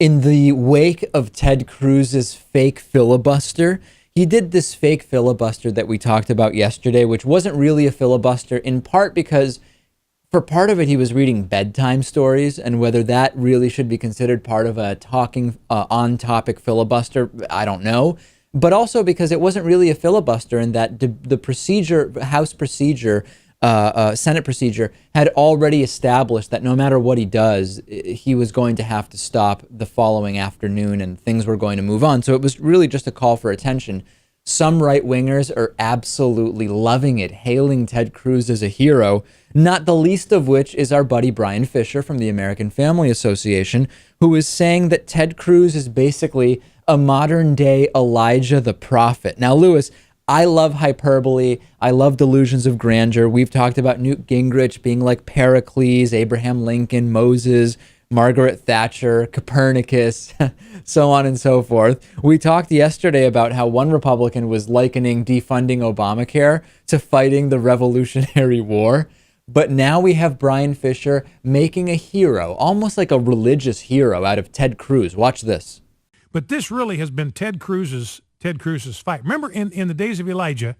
In the wake of Ted Cruz's fake filibuster, he did this fake filibuster that we talked about yesterday, which wasn't really a filibuster, in part because for part of it, he was reading bedtime stories, and whether that really should be considered part of a talking on-topic filibuster, I don't know. But also because it wasn't really a filibuster in that the procedure, House procedure, Senate procedure had already established that no matter what he does, he was going to have to stop the following afternoon and things were going to move on. So it was really just a call for attention. Some right-wingers are absolutely loving it, hailing Ted Cruz as a hero, not the least of which is our buddy Bryan Fischer from the American Family Association, who is saying that Ted Cruz is basically a modern-day Elijah the prophet. Now, Lewis, I love hyperbole. I love delusions of grandeur. We've talked about Newt Gingrich being like Pericles, Abraham Lincoln, Moses, Margaret Thatcher, Copernicus, so on and so forth. We talked yesterday about how one Republican was likening defunding Obamacare to fighting the Revolutionary War. But now we have Bryan Fischer making a hero, almost like a religious hero, out of Ted Cruz. Watch this. But this really has been Ted Cruz's fight. Remember in the days of Elijah,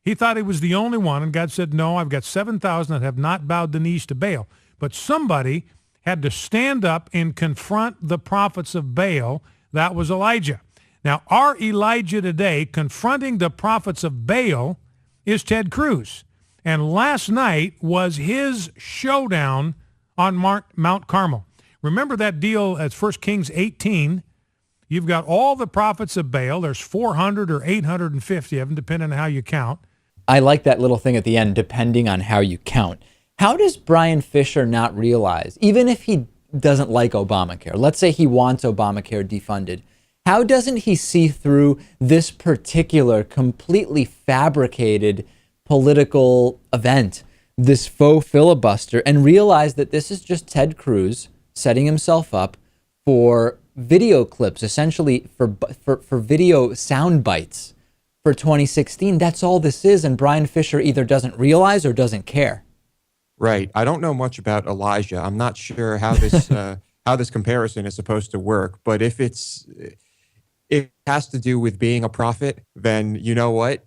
he thought he was the only one, and God said, no, I've got 7,000 that have not bowed the knees to Baal. But somebody had to stand up and confront the prophets of Baal. That was Elijah. Now, our Elijah today confronting the prophets of Baal is Ted Cruz. And last night was his showdown on Mount Carmel. Remember that deal at 1 Kings 18? You've got all the prophets of Baal. There's 400 or 850 of them, depending on how you count. I like that little thing at the end, depending on how you count. How does Bryan Fischer not realize, even if he doesn't like Obamacare, let's say he wants Obamacare defunded, how doesn't he see through this particular completely fabricated political event, this faux filibuster, and realize that this is just Ted Cruz setting himself up for video clips, essentially for video sound bites for 2016? That's all this is, and Bryan Fischer either doesn't realize or doesn't care. Right. I don't know much about Elijah. I'm not sure how this how this comparison is supposed to work. But if it has to do with being a prophet, then you know what?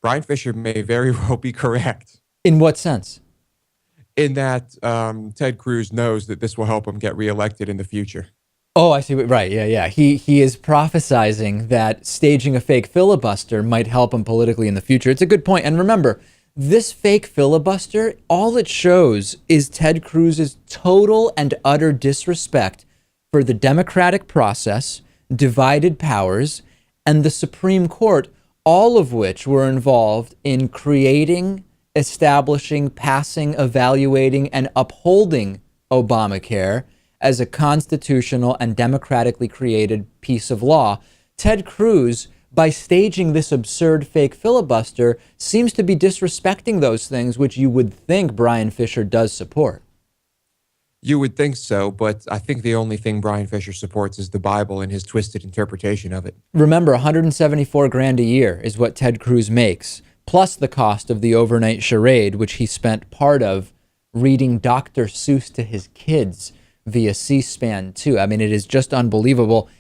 Bryan Fischer may very well be correct. In what sense? In that Ted Cruz knows that this will help him get reelected in the future. Oh, I see. Right. Yeah. He is prophesizing that staging a fake filibuster might help him politically in the future. It's a good point. And remember, this fake filibuster, all it shows is Ted Cruz's total and utter disrespect for the democratic process, divided powers, and the Supreme Court, all of which were involved in creating, establishing, passing, evaluating, and upholding Obamacare as a constitutional and democratically created piece of law. Ted Cruz, by staging this absurd fake filibuster, seems to be disrespecting those things which you would think Bryan Fischer does support. You would think so, but I think the only thing Bryan Fischer supports is the Bible and his twisted interpretation of it. Remember, 174 grand a year is what Ted Cruz makes, plus the cost of the overnight charade, which he spent part of reading Dr. Seuss to his kids via C-SPAN too. I mean, it is just unbelievable.